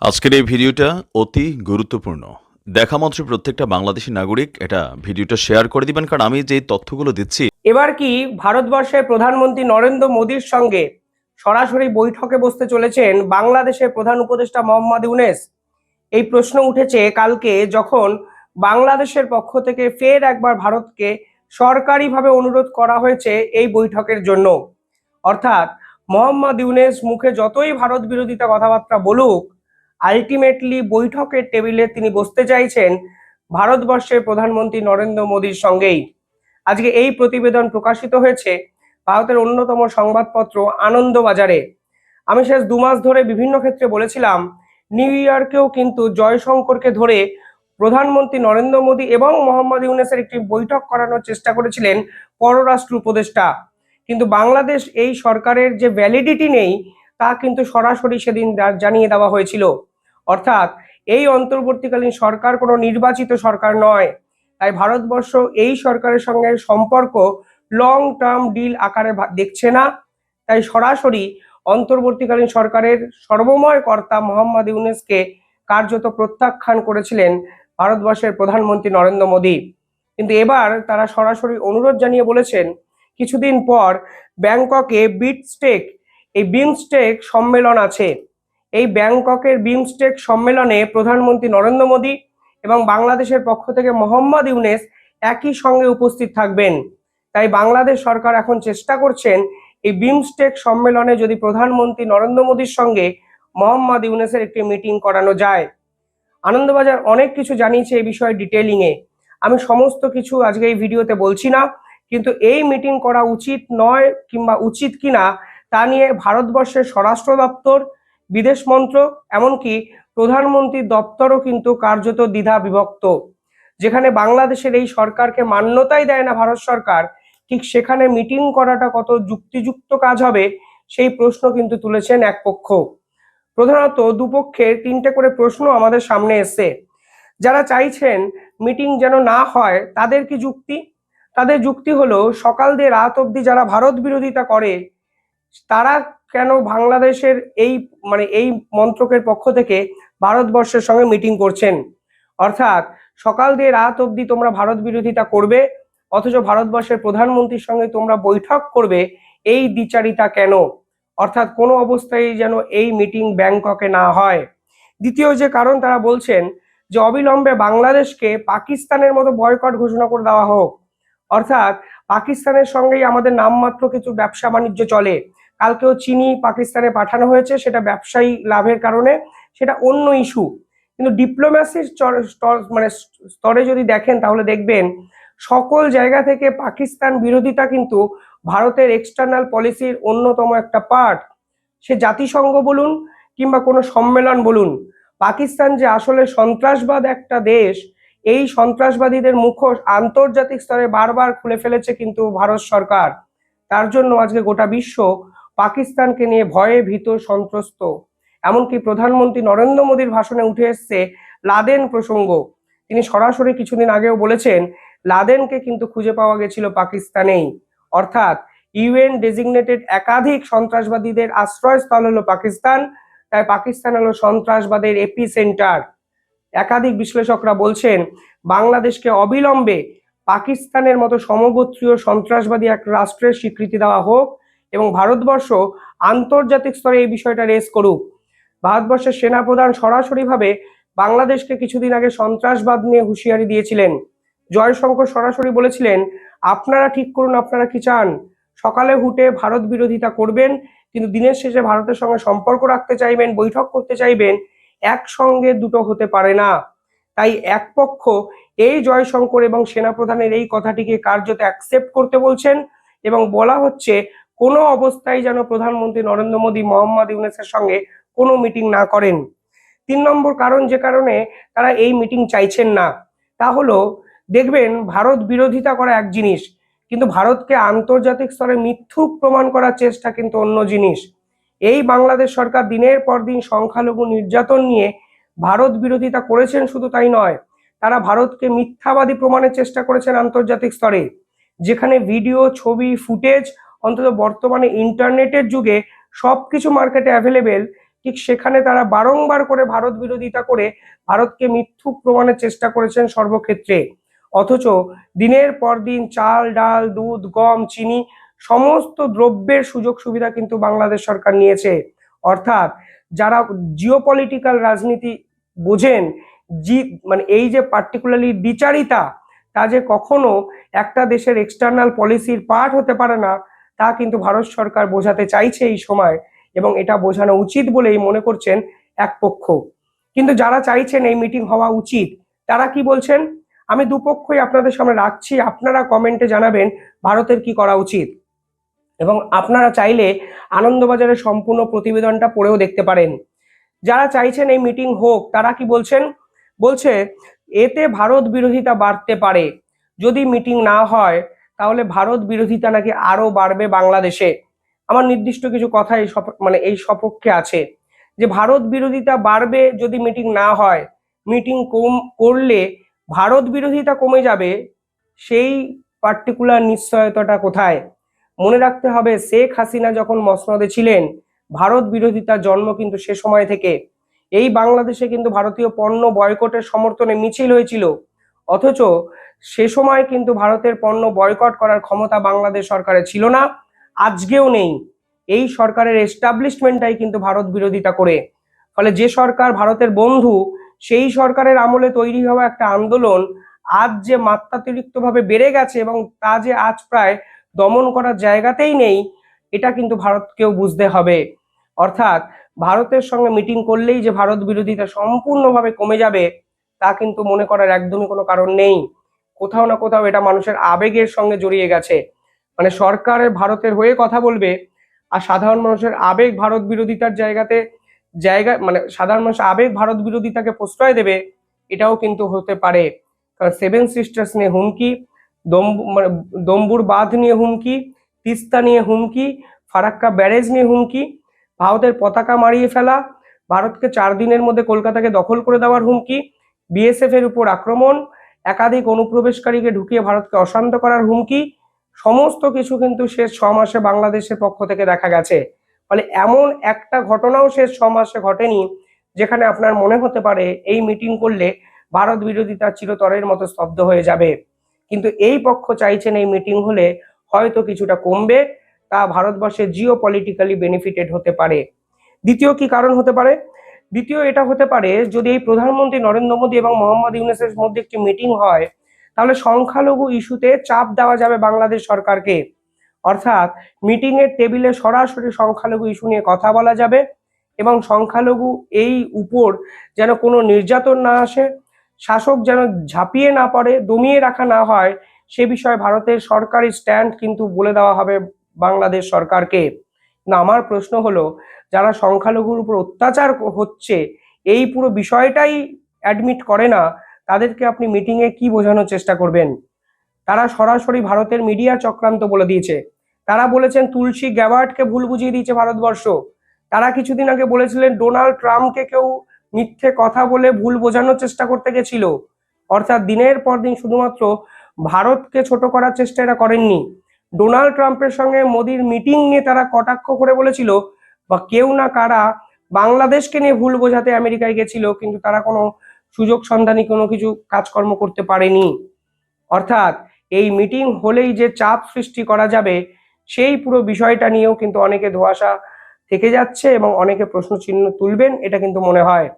আজকের এই ভিডিওটা অতি গুরুত্বপূর্ণ। দেখা মাত্র প্রত্যেকটা বাংলাদেশী নাগরিক এটা ভিডিওটা শেয়ার করে দিবেন, কারণ আমি যে তথ্যগুলো দিচ্ছি। এবার কি ভারতবর্ষের প্রধানমন্ত্রী নরেন্দ্র মোদীর সঙ্গে সরাসরি বৈঠকে বসতে চলেছেন বাংলাদেশের প্রধান উপদেষ্টা মোহাম্মদ ইউনূস? এই প্রশ্ন উঠেছে কালকে, যখন বাংলাদেশের পক্ষ থেকে ফের একবার ভারতকে সরকারিভাবে অনুরোধ করা হয়েছে এই বৈঠকের জন্য। অর্থাৎ মোহাম্মদ ইউনূস মুখে যতই ভারত বিরোধিতা কথাবার্তা বলুক, আলটিমেটলি বৈঠকের টেবিলে তিনি বসতে চাইছেন ভারতবর্ষের প্রধানমন্ত্রী নরেন্দ্র মোদীর সঙ্গেই। আজকে এই প্রতিবেদন প্রকাশিত হয়েছে ভারতের অন্যতম সংবাদপত্র আনন্দবাজারে। আমি শেষ 2 মাস ধরে বিভিন্ন ক্ষেত্রে বলেছিলাম, নিউ ইয়র্কেও কিন্তু জয়শঙ্করকে ধরে প্রধানমন্ত্রী নরেন্দ্র মোদী এবং মোহাম্মদ ইউনূসের একটি বৈঠক করানোর চেষ্টা করেছিলেন পররাষ্ট্র উপদেষ্টা। কিন্তু বাংলাদেশ এই সরকারের যে ভ্যালিডিটি নেই তা কিন্তু সরাসরি সেদিন জানিয়ে দেওয়া হয়েছিল। অর্থাৎ এই অন্তর্বর্তীকালীন সরকার কোনো নির্বাচিত সরকার নয়। তাই ভারতবর্ষ এই সরকারের সঙ্গে সম্পর্ক লং টার্ম ডিল আকারে দেখছে না। তাই সরাসরি অন্তর্বর্তীকালীন সরকারের সর্বময় কর্তা মোহাম্মদ ইউনূসকে কার্যত প্রত্যাখ্যান করেছিলেন ভারতবর্ষের প্রধানমন্ত্রী নরেন্দ্র মোদী। কিন্তু এবার তারা সরাসরি অনুরোধ জানিয়ে বলেছেন, কিছুদিন পর ব্যাংককে বিমস্টেক সম্মেলন আছে। এই ব্যাংককের বিমস্টেক সম্মেলনে প্রধানমন্ত্রী নরেন্দ্র মোদী এবং বাংলাদেশের পক্ষ থেকে মোহাম্মদ ইউনূস একই সঙ্গে উপস্থিত থাকবেন। তাই বাংলাদেশ সরকার এখন চেষ্টা করছেন এই বিমস্টেক সম্মেলনে যদি প্রধানমন্ত্রী নরেন্দ্র মোদীর সঙ্গে মোহাম্মদ ইউনূসের একটি মিটিং করানো যায়। আনন্দবাজার অনেক কিছু জানিয়েছে এই বিষয়ে ডিটেইলিংয়ে। আমি সমস্ত কিছু আজকে এই ভিডিওতে বলছি না, কিন্তু এই মিটিং করা উচিত নয় কিংবা উচিত কিনা তা নিয়ে ভারতবর্ষের স্বরাষ্ট্র দপ্তর, বিদেশ মন্ত্রক, এমনকি প্রধানমন্ত্রীর দপ্তরও কিন্তু কার্যত দ্বিধা বিভক্ত। যেখানে বাংলাদেশের এই সরকারকে মান্যতাই দেয় না ভারত সরকার, ঠিক সেখানে মিটিং করাটা কত যুক্তিযুক্ত কাজ হবে সেই প্রশ্ন কিন্তু তুলেছেন এক পক্ষ। প্রধানত দুপক্ষের 3টে করে প্রশ্ন আমাদের সামনে এসছে। যারা চাইছেন মিটিং যেন না হয় তাদের কি যুক্তি? তাদের যুক্তি হলো, সকাল দিয়ে রাত অবধি যারা ভারত বিরোধিতা করে তারা কেন বাংলাদেশের এই মন্ত্রকের পক্ষ থেকে ভারতবর্ষের সঙ্গে মিটিং করছেন? অর্থাৎ সকাল দিয়ে রাত অবধি তোমরা ভারত বিরোধিতা করবে, অথচ ভারতবর্ষের প্রধানমন্ত্রীর সঙ্গে তোমরা বৈঠক করবে, এই দ্বিচারিতা কেন? অর্থাৎ কোনো অবস্থায় যেন এই মিটিং ব্যাংককে না হয়। দ্বিতীয় যে কারণ তারা বলছেন যে অবিলম্বে বাংলাদেশকে পাকিস্তানের মতো বয়কট ঘোষণা করে দেওয়া হোক। অর্থাৎ পাকিস্তানের সঙ্গেই আমাদের নামমাত্র কিছু ব্যবসা বাণিজ্য চলে। কালকেও চিনি পাকিস্তানে পাঠানো হয়েছে, সেটা ব্যবসায়ী লাভের কারণে, সেটা অন্য ইস্যু। কিন্তু ডিপ্লোম্যাসির স্তরে যদি দেখেন তাহলে দেখবেন সকল জায়গা থেকে পাকিস্তান বিরোধিতা কিন্তু ভারতের এক্সটার্নাল পলিসির অন্যতম একটা পার্ট। সে জাতিসংঘ বলুন কিংবা কোনো সম্মেলন বলুন, পাকিস্তান যে আসলে সন্ত্রাসবাদ একটা দেশ, এই সন্ত্রাসবাদীদের মুখোশ আন্তর্জাতিক স্তরে বারবার খুলে ফেলেছে কিন্তু ভারত সরকার। তার জন্য আজকে গোটা বিশ্ব পাকিস্তানকে নিয়ে ভয়ে ভীত সন্ত্রস্ত। এমনকি প্রধানমন্ত্রী নরেন্দ্র মোদীর ভাষণে উঠে এসছে লাদেন প্রসঙ্গ। তিনি সরাসরি কিছুদিন আগেও বলেছেন লাদেনকে কিন্তু খুঁজে পাওয়া গেছিল পাকিস্তানেই। অর্থাৎ ইউএন ডেজিগনেটেড একাধিক সন্ত্রাসবাদীদের আশ্রয়স্থল হলো পাকিস্তান। তাই পাকিস্তান হলো সন্ত্রাসবাদের এপি সেন্টার। একাধিক বিশ্লেষকরা বলছেন বাংলাদেশকে অবিলম্বে পাকিস্তানের মতো সমগোত্রীয় সন্ত্রাসবাদী এক রাষ্ট্রের স্বীকৃতি দেওয়া হোক এবং ভারতবর্ষ আন্তর্জাতিক স্তরে এই বিষয়টা রেজ করুক। ভারতবর্ষের সেনাপ্রধান সরাসরিভাবে বাংলাদেশকে কিছুদিন আগে সন্ত্রাসবাদ নিয়ে হুঁশিয়ারি দিয়েছিলেন। জয়শঙ্কর সরাসরি বলেছিলেন, আপনারা ঠিক করুন আপনারা কি চান। সকালে উঠে ভারত বিরোধিতা করবেন, কিন্তু দিনের শেষে ভারতের সঙ্গে সম্পর্ক রাখতে চাইবেন, বৈঠক করতে চাইবেন, একসঙ্গে দুটো হতে পারে না। তাই এক পক্ষ এই জয়শঙ্কর এবং সেনাপ্রধানের এই কথাটিকে কার্যত অ্যাকসেপ্ট করতে বলছেন এবং বলা হচ্ছে কোনো অবস্থায় যেন প্রধানমন্ত্রী নরেন্দ্র মোদী মোহাম্মদ ইউনূসের সঙ্গে কোনো মিটিং না করেন। 3 নম্বর কারণ যে কারণে তারা এই মিটিং চাইছেন না, তা হলো, দেখবেন ভারত বিরোধিতা করা এক জিনিস, কিন্তু ভারতকে আন্তর্জাতিক স্তরে মিথ্যুক প্রমাণ করার চেষ্টা কিন্তু অন্য জিনিস। এই বাংলাদেশ সরকার দিনের পর দিন সংখ্যালঘু নির্যাতন নিয়ে ভারত বিরোধিতা করেছেন, শুধু তাই নয়, তারা ভারতকে মিথ্যাবাদী প্রমাণের চেষ্টা করেছেন আন্তর্জাতিক স্তরে। যেখানে ভিডিও, ছবি, ফুটেজ, অন্তত বর্তমানে ইন্টারনেটের যুগে সবকিছু মার্কেটে অ্যাভেলেবেল, ঠিক সেখানে তারা বারংবার করে ভারত বিরোধিতা করে ভারতকে মিথ্যুক প্রমাণের চেষ্টা করেছেন সর্বক্ষেত্রে। অথচ দিনের পর দিন চাল, ডাল, দুধ, গম, চিনি সমস্ত দ্রব্যের সুযোগ সুবিধা কিন্তু বাংলাদেশ সরকার নিয়েছে। অর্থাৎ যারা জিওপলিটিক্যাল রাজনীতি বোঝেন, মানে এই যে পার্টিকুলারলি দ্বিচারিতা, তা যে কখনো একটা দেশের এক্সটার্নাল পলিসির পার্ট হতে পারে না, তা কিন্তু ভারত সরকার বোঝাতে চাইছে এই সময়, এবং এটা বোঝানো উচিত বলেই মনে করছেন এক পক্ষ। কিন্তু যারা চাইছেন এই মিটিং হওয়া উচিত, তারা কি বলছেন আমি দুপক্ষই আপনাদের সামনে রাখছি, আপনারা কমেন্টে জানাবেন ভারতের কি করা উচিত। এবং আপনারা চাইলে আনন্দবাজারের সম্পূর্ণ প্রতিবেদনটা পড়েও দেখতে পারেন। যারা চাইছেন এই মিটিং হোক, তারা কি বলছেন, বলছে এতে ভারত বিরোধিতা বাড়তে পারে, যদি মিটিং না হয় তাহলে ভারত বিরোধিতা নাকি আরো বাড়বে বাংলাদেশে। আমার নির্দিষ্ট কিছু কথা এই সপক্ষে আছে, যে ভারত বিরোধিতা বাড়বে যদি মিটিং না হয়, মিটিং কম করলে ভারত বিরোধিতা কমে যাবে, সেই পার্টিকুলার নিশ্চয়তাটা কোথায়? মনে রাখতে হবে, শেখ হাসিনা যখন মসনদে ছিলেন, ভারত বিরোধিতার জন্ম কিন্তু সে সময় থেকে। এই বাংলাদেশে কিন্তু ভারতীয় পণ্য বয়কটের সমর্থনে মিছিল হয়েছিল, অথচ সে সময় কিন্তু ভারতের পণ্য বয়কট করার ক্ষমতা বাংলাদেশ সরকারের ছিল না, আজকেও নেই। এই সরকারের এস্টাবলিশমেন্টটাই কিন্তু ভারত বিরোধিতা করে। ফলে যে সরকার ভারতের বন্ধু, সেই সরকারের আমলে তৈরি হওয়া একটা আন্দোলন আজ যে মাত্রাতিরিক্ত ভাবে বেড়ে গেছে, এবং তা যে আজ প্রায় দমন করার জায়গাতেই নেই, এটা কিন্তু ভারতকেও বুঝতে হবে। অর্থাৎ ভারতের সঙ্গে মিটিং করলেই যে ভারত বিরোধিতা সম্পূর্ণভাবে কমে যাবে, তা কিন্তু মনে করার একদমই কোনো কারণ নেই। কোথাও না কোথাও এটা মানুষের আবেগের সঙ্গে জড়িয়ে গেছে। মানে সরকারের ভারতের হয়ে কথা বলবে, আর সাধারণ মানুষের আবেগ ভারত বিরোধিতার মানে সাধারণ মানুষ আবেগ ভারত বিরোধিতাকে প্রশ্রয় দেবে, এটাও কিন্তু হতে পারে। কারণ সেভেন সিস্টার্স নিয়ে হুমকি, দম্বুর বাঁধ নিয়ে হুমকি, তিস্তা নিয়ে হুমকি, ফারাক্কা ব্যারেজ নিয়ে হুমকি, ভারতের পতাকা মারিয়ে ফেলা, ভারতকে 4 দিনের মধ্যে কলকাতাকে দখল করে দেওয়ার হুমকি, বিএসএফ এর উপর আক্রমণ, একাধিক অনুপ্রবেশকারীকে ঢুকিয়ে ভারতকে অশান্ত করার হুমকি, সমস্ত কিছু কিন্তু শেষ 6 মাসে বাংলাদেশের পক্ষ থেকে দেখা গেছে। ফলে এমন একটা ঘটনাও শেষ 6 মাসে ঘটেনি যেখানে আপনার মনে হতে পারে এই মিটিং করলে ভারত বিরোধিতা চিরতরের মতো স্তব্ধ হয়ে যাবে। কিন্তু এই পক্ষ চাইছেন এই মিটিং হলে হয়তো কিছুটা কমবে, তা ভারতবর্ষে জিও পলিটিক্যালি বেনিফিটেড হতে পারে। দ্বিতীয় কি কারণ হতে পারে? দ্বিতীয় এটা হতে পারে, যদি এই প্রধানমন্ত্রী নরেন্দ্র মোদী এবং মোহাম্মদ ইউনূসের মধ্যে একটি মিটিং হয়, তাহলে সংখ্যালঘু ইস্যুতে চাপ দেওয়া যাবে বাংলাদেশ সরকারকে। অর্থাৎ মিটিং এর টেবিলে সরাসরি সংখ্যালঘু ইস্যু নিয়ে কথা বলা যাবে, এবং সংখ্যালঘু এই উপর যেন কোনো নির্যাতন না আসে, শাসক যেন ঝাঁপিয়ে না পড়ে, দমিয়ে রাখা না হয়, সে বিষয়ে ভারতের সরকারি স্ট্যান্ড কিন্তু বলে দেওয়া হবে বাংলাদেশ সরকারকে। না, আমার প্রশ্ন হলো, যারা সংখ্যালঘুর উপর অত্যাচার হচ্ছে এই পুরো বিষয়টাই অ্যাডমিট করে না, তাদেরকে আপনি মিটিং এ কি বোঝানোর চেষ্টা করবেন? তারা সরাসরি ভারতের মিডিয়া চক্রান্ত বলে দিয়েছে। তারা বলেছেন তুলসী গ্যাবার্ডকে ভুল বুঝিয়ে দিয়েছে ভারতবর্ষ। তারা কিছুদিন আগে বলেছিলেন ডোনাল্ড ট্রাম্পকে কেউ মিথ্যে কথা বলে ভুল বোঝানোর চেষ্টা করতে গেছিল। অর্থাৎ দিনের পর দিন শুধুমাত্র ভারতকে ছোট করার চেষ্টা এরা করেননি, ডোনাল্ড ট্রাম্পের সঙ্গে মোদির মিটিং নিয়ে তারা কটাক্ষ করে বলেছিল, বা কেউ না কারা বাংলাদেশকে নিয়ে ভুল বোঝাতে আমেরিকায় গেছিল, কিন্তু তারা কোনো সুযোগ সন্ধানী কোনো কিছু কাজকর্ম করতে পারেনি। অর্থাৎ এই মিটিং হলেই যে চাপ সৃষ্টি করা যাবে, সেই পুরো বিষয়টা নিয়েও কিন্তু অনেকে ধোঁয়াশা থেকে যাচ্ছে, এবং অনেকে প্রশ্ন চিহ্ন তুলবেন এটা কিন্তু মনে হয়।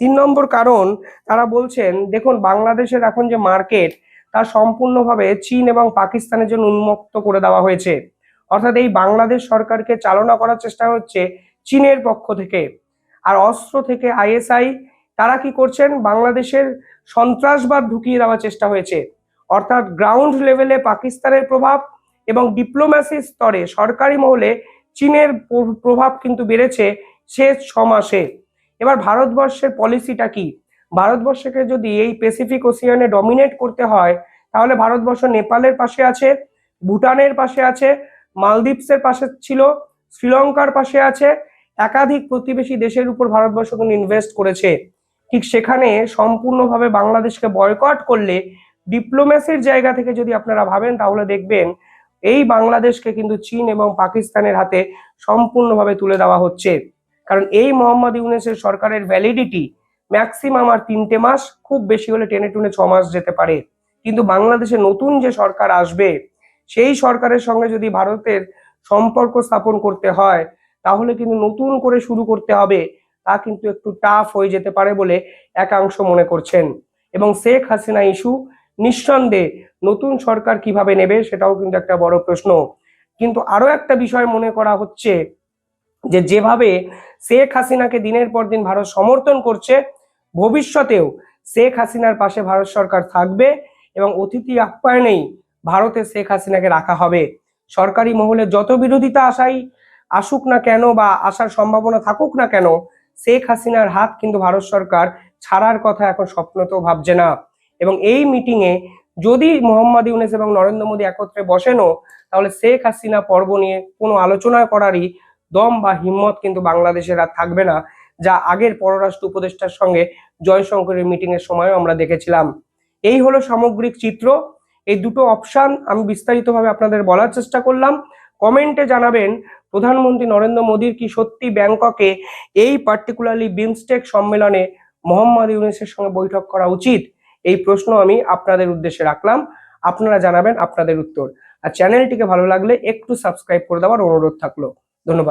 3 নম্বর কারণ, তারা বলছেন দেখুন বাংলাদেশের এখন যে মার্কেট, তা সম্পূর্ণভাবে চীন এবং পাকিস্তানের জন্য উন্মুক্ত করে দেওয়া হয়েছে। অর্থাৎ এই বাংলাদেশ সরকারকে চালনা করার চেষ্টা হচ্ছে চীনের পক্ষ থেকে। আর অস্ত্র থেকে আইএসআই, তারা কি করছেন, বাংলাদেশের সন্ত্রাসবাদ ঢুকিয়ে দেওয়ার চেষ্টা হয়েছে। অর্থাৎ গ্রাউন্ড লেভেলে পাকিস্তানের প্রভাব, এবং ডিপ্লোম্যাসি স্তরে সরকারি মহলে চীনের প্রভাব কিন্তু বেড়েছে শেষ 6 মাসে। এবার ভারতবর্ষের পলিসিটা কি? ভারতবর্ষকে যদি এই প্যাসিফিক ওসিয়ানে ডমিনেট করতে হয়, তাহলে ভারতবর্ষ নেপালের পাশে আছে, ভুটানের পাশে আছে, মালদ্বীপসের পাশে ছিল, শ্রীলঙ্কার পাশে আছে, একাধিক প্রতিবেশী দেশের উপর ভারতবর্ষ কিন্তু ইনভেস্ট করেছে। ঠিক সেখানে সম্পূর্ণভাবে বাংলাদেশকে বয়কট করলে, ডিপ্লোম্যাসির জায়গা থেকে যদি আপনারা ভাবেন, তাহলে দেখবেন এই বাংলাদেশকে কিন্তু চীন এবং পাকিস্তানের হাতে সম্পূর্ণভাবে তুলে দেওয়া হচ্ছে। কারণ এই মোহাম্মদ ইউনূসের সরকারের ভ্যালিডিটি ম্যাক্সিমাম আর 3টে মাস, খুব বেশি হলে টেনে টুনে 6 মাস যেতে পারে। কিন্তু বাংলাদেশে নতুন যে সরকার আসবে সেই সরকারের সঙ্গে যদি ভারতের সম্পর্ক স্থাপন করতে হয় তাহলে কিন্তু নতুন করে শুরু করতে হবে, তা কিন্তু একটু টাফ হয়ে যেতে পারে বলে একাংশ মনে করছেন। এবং শেখ হাসিনা ইস্যু নিঃসন্দেহে নতুন সরকার কিভাবে নেবে সেটাও কিন্তু একটা বড় প্রশ্ন। কিন্তু আরো একটা বিষয় মনে করা হচ্ছে যে যেভাবে শেখ হাসিনাকে দিনের পর দিন ভারত সমর্থন করছে, ভবিষ্যতেও শেখ হাসিনার পাশে ভারত সরকার থাকবে এবং অতিথি আপ্যায়নেই ভারতে শেখ হাসিনাকে রাখা হবে। সরকারি মহলে যত বিরোধিতা আসুক না কেন বা আসার সম্ভাবনা থাকুক না কেন, শেখ হাসিনার হাত কিন্তু ভারত সরকার ছাড়ার কথা এখন স্বপ্নতেও ভাবছে না। এবং এই মিটিং এ যদি মোহাম্মদ ইউনূস এবং নরেন্দ্র মোদী একত্রে বসেনও, তাহলে শেখ হাসিনা পর্ব নিয়ে কোনো আলোচনা করারই দম বা হিম্মত কিন্তু বাংলাদেশের আর থাকবে না, যা আগের পররাষ্ট্র উপদেষ্টার সঙ্গে জয়শঙ্করের মিটিং এর সময়ও আমরা দেখেছিলাম। এই হলো সামগ্রিক চিত্র। এই দুটো অপশন আমি বিস্তারিতভাবে আপনাদের বলার চেষ্টা করলাম। কমেন্টে জানাবেন প্রধানমন্ত্রী নরেন্দ্র মোদীর কি সত্যি ব্যাংককে এই পার্টিকুলারলি বিমস্টেক সম্মেলনে মোহাম্মদ ইউনূসের সঙ্গে বৈঠক করা উচিত, এই প্রশ্ন আমি আপনাদের উদ্দেশ্যে রাখলাম। আপনারা জানাবেন আপনাদের উত্তর। আর চ্যানেলটিকে ভালো লাগলে একটু সাবস্ক্রাইব করে দেওয়ার অনুরোধ থাকলো। ধন্যবাদ।